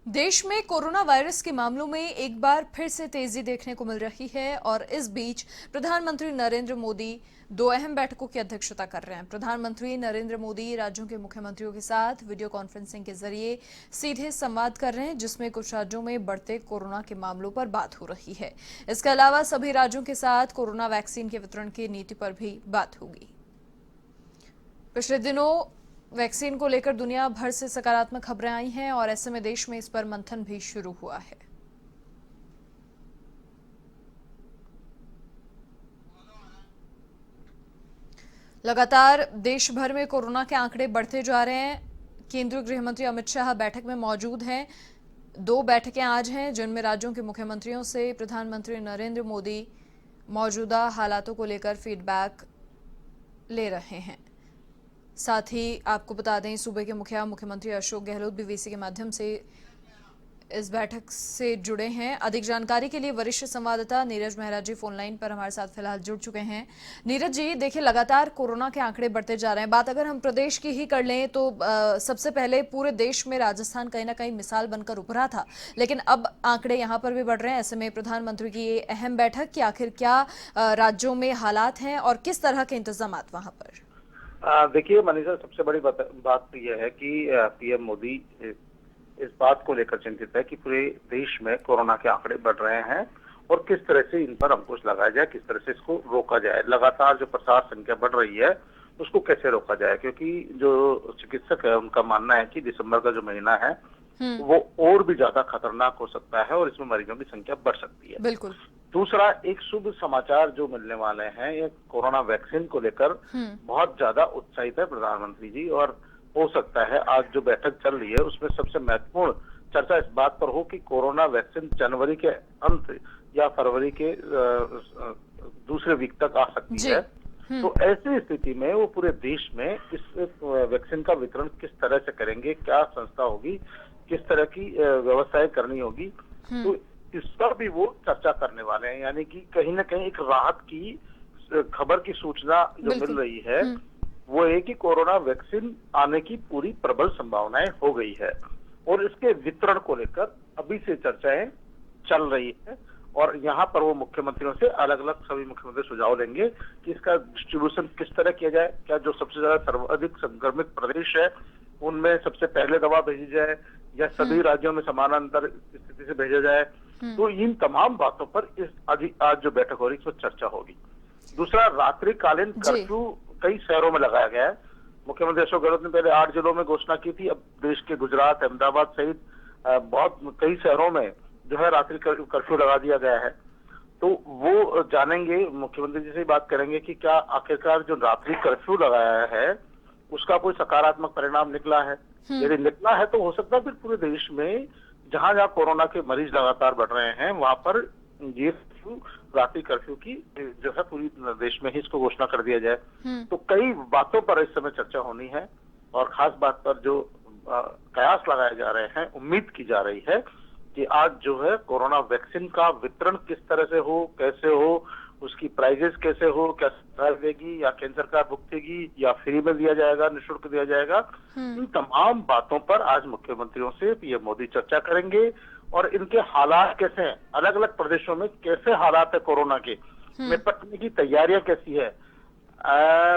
देश में corona virus के मामलों में एक बार फिर से तेजी देखने को मिल रही है और इस बीच प्रधानमंत्री नरेंद्र मोदी दो अहम बैठकों की अध्यक्षता कर रहे हैं। प्रधानमंत्री नरेंद्र मोदी राज्यों के मुख्यमंत्रियों के साथ वीडियो कॉन्फ्रेंसिंग के जरिए सीधे संवाद कर रहे हैं, जिसमें कुछ राज्यों में बढ़ते कोरोना के मामलों पर बात हो रही है। इसके अलावा सभी राज्यों के साथ कोरोना वैक्सीन के वितरण की नीति पर भी बात होगी। पिछले दिनों वैक्सीन को लेकर दुनिया भर से सकारात्मक खबरें आई हैं और ऐसे में देश में इस पर मंथन भी शुरू हुआ है। लगातार देश भर में कोरोना के आंकड़े बढ़ते जा रहे हैं। केंद्रीय गृह मंत्री अमित शाह बैठक में मौजूद हैं। दो बैठकें आज हैं, जिनमें राज्यों के मुख्यमंत्रियों से प्रधानमंत्री नरेंद्र मोदी मौजूदा हालातों को लेकर फीडबैक ले रहे हैं। साथ ही आपको बता दें, सूबे के मुख्यमंत्री अशोक गहलोत भी वीसी के माध्यम से इस बैठक से जुड़े हैं। अधिक जानकारी के लिए वरिष्ठ संवाददाता नीरज मेहरा जी फोन लाइन पर हमारे साथ फिलहाल जुड़ चुके हैं। नीरज जी, देखिए लगातार कोरोना के आंकड़े बढ़ते जा रहे हैं। बात अगर हम प्रदेश की ही कर लें तो सबसे पहले पूरे देश में राजस्थान कहीं ना कहीं मिसाल बनकर उभरा था, लेकिन अब आंकड़े यहाँ पर भी बढ़ रहे हैं। ऐसे में प्रधानमंत्री की ये अहम बैठक की आखिर क्या राज्यों में हालात हैं और किस तरह के इंतजाम वहां पर? देखिए मनीषा, सबसे बड़ी बात तो यह है कि पीएम मोदी इस बात को लेकर चिंतित है कि पूरे देश में कोरोना के आंकड़े बढ़ रहे हैं और किस तरह से इन पर अंकुश लगाया जाए, किस तरह से इसको रोका जाए। लगातार जो प्रसार संख्या बढ़ रही है उसको कैसे रोका जाए, क्योंकि जो चिकित्सक है उनका मानना है कि दिसंबर का जो महीना है वो और भी ज्यादा खतरनाक हो सकता है और इसमें मरीजों की संख्या बढ़ सकती है। बिल्कुल। दूसरा, एक शुभ समाचार जो मिलने वाले हैं, ये कोरोना वैक्सीन को लेकर बहुत ज्यादा उत्साहित है प्रधानमंत्री जी, और हो सकता है आज जो बैठक चल रही है उसमें सबसे महत्वपूर्ण चर्चा इस बात पर हो कि कोरोना वैक्सीन जनवरी के अंत या फरवरी के दूसरे वीक तक आ सकती है। तो ऐसी स्थिति में वो पूरे देश में इस वैक्सीन का वितरण किस तरह से करेंगे, क्या संस्था होगी, किस तरह की व्यवस्थाएं करनी होगी, तो इस पर भी वो चर्चा करने वाले हैं। यानी कि कहीं ना कहीं एक राहत की खबर की सूचना जो मिल रही है वो है कि कोरोना वैक्सीन आने की पूरी प्रबल संभावनाएं हो गई है और इसके वितरण को लेकर अभी से चर्चाएं चल रही है। और यहाँ पर वो मुख्यमंत्रियों से अलग अलग सभी मुख्यमंत्री सुझाव लेंगे कि इसका डिस्ट्रीब्यूशन किस तरह किया जाए। क्या जो सबसे ज्यादा सर्वाधिक संक्रमित प्रदेश है उनमें सबसे पहले दवा भेजी जाए या सभी राज्यों में समानांतर स्थिति से भेजा जाए। तो इन तमाम बातों पर आज जो बैठक हो रही है इसमें चर्चा होगी। दूसरा, रात्रिकालीन कर्फ्यू कई शहरों में लगाया गया है। मुख्यमंत्री अशोक गहलोत ने पहले 8 जिलों में घोषणा की थी, अब देश के गुजरात, अहमदाबाद सहित बहुत कई शहरों में जो है रात्रि कर्फ्यू लगा दिया गया है। तो वो जानेंगे, मुख्यमंत्री जी से बात करेंगे कि क्या आखिरकार जो रात्रि कर्फ्यू लगाया है उसका कोई सकारात्मक परिणाम निकला है। यदि निकला है तो हो सकता है फिर पूरे देश में जहां जहां कोरोना के मरीज लगातार बढ़ रहे हैं वहां पर ये रात्रि कर्फ्यू की जो है पूरी देश में ही इसको घोषणा कर दिया जाए। तो कई बातों पर इस समय चर्चा होनी है और खास बात पर जो कयास लगाए जा रहे हैं, उम्मीद की जा रही है कि आज जो है कोरोना वैक्सीन का वितरण किस तरह से हो, कैसे हो, उसकी प्राइजेस कैसे हो, क्या सरकार देगी या केंद्र सरकार भुगतेगी या फ्री में दिया जाएगा, निःशुल्क दिया जाएगा। इन तमाम बातों पर आज मुख्यमंत्रियों से पीएम मोदी चर्चा करेंगे और इनके हालात कैसे हैं, अलग अलग प्रदेशों में कैसे हालात है कोरोना के, निपटने की तैयारियां कैसी है,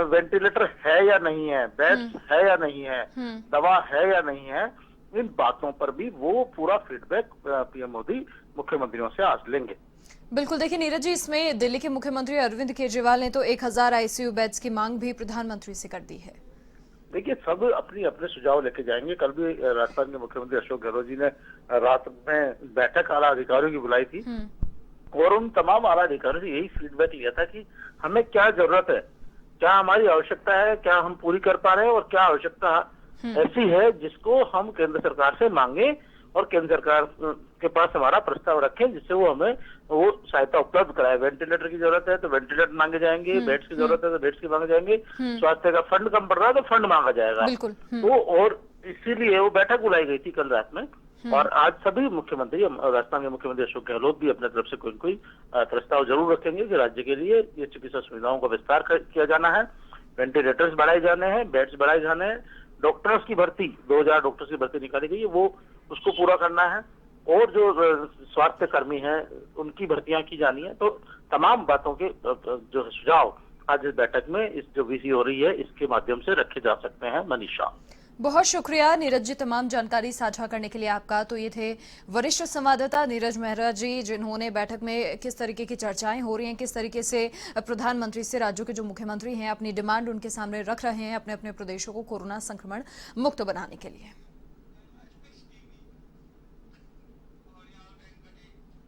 वेंटिलेटर है या नहीं है, बेड्स है या नहीं है, दवा है या नहीं है, इन बातों पर भी वो पूरा फीडबैक पीएम मोदी मुख्यमंत्रियों से आज लेंगे। बिल्कुल। देखिए नीरज जी, इसमें दिल्ली के मुख्यमंत्री अरविंद केजरीवाल ने तो 1000 आईसीयू बेड्स की मांग भी प्रधानमंत्री से कर दी है। देखिए, सब अपनी अपने सुझाव लेके जाएंगे। कल भी राजस्थान के मुख्यमंत्री अशोक गहलोत जी ने रात में बैठक आला अधिकारियों की बुलाई थी और उन तमाम आला अधिकारियों से यही फीडबैक लिया था कि हमें क्या जरूरत है, क्या हमारी आवश्यकता है, क्या हम पूरी कर पा रहे हैं और क्या आवश्यकता ऐसी है जिसको हम केंद्र सरकार से मांगे और केंद्र सरकार के पास हमारा प्रस्ताव रखें जिससे वो हमें वो सहायता उपलब्ध कराए। वेंटिलेटर की जरूरत है तो वेंटिलेटर मांगे जाएंगे, बेड्स की जरूरत है तो बेड्स की मांगे जाएंगे, स्वास्थ्य का फंड कम पड़ रहा है तो फंड मांगा जाएगा। तो और इसीलिए वो बैठक बुलाई गई थी कल रात में और आज सभी मुख्यमंत्री, राजस्थान के मुख्यमंत्री अशोक गहलोत भी अपने तरफ से कोई कोई प्रस्ताव जरूर रखेंगे कि राज्य के लिए ये चिकित्सा सुविधाओं का विस्तार किया जाना है, वेंटिलेटर्स बढ़ाए जाने हैं, बेड्स बढ़ाए जाने हैं, डॉक्टर्स की भर्ती 2000 डॉक्टर्स की भर्ती निकाली गई है, वो उसको पूरा करना है, और जो स्वास्थ्य कर्मी हैं उनकी भर्तियां की जानी है। तो तमाम बातों के जो सुझाव आज इस बैठक में इस जो वीसी हो रही है इसके माध्यम से रखे जा सकते हैं। मनीषा, बहुत शुक्रिया नीरज जी तमाम जानकारी साझा करने के लिए आपका। तो ये थे वरिष्ठ संवाददाता नीरज मेहरा जी, जिन्होंने बैठक में किस तरीके की चर्चाएं हो रही हैं, किस तरीके से प्रधानमंत्री से राज्यों के जो मुख्यमंत्री हैं अपनी डिमांड उनके सामने रख रहे हैं अपने अपने प्रदेशों को कोरोना संक्रमण मुक्त बनाने के लिए।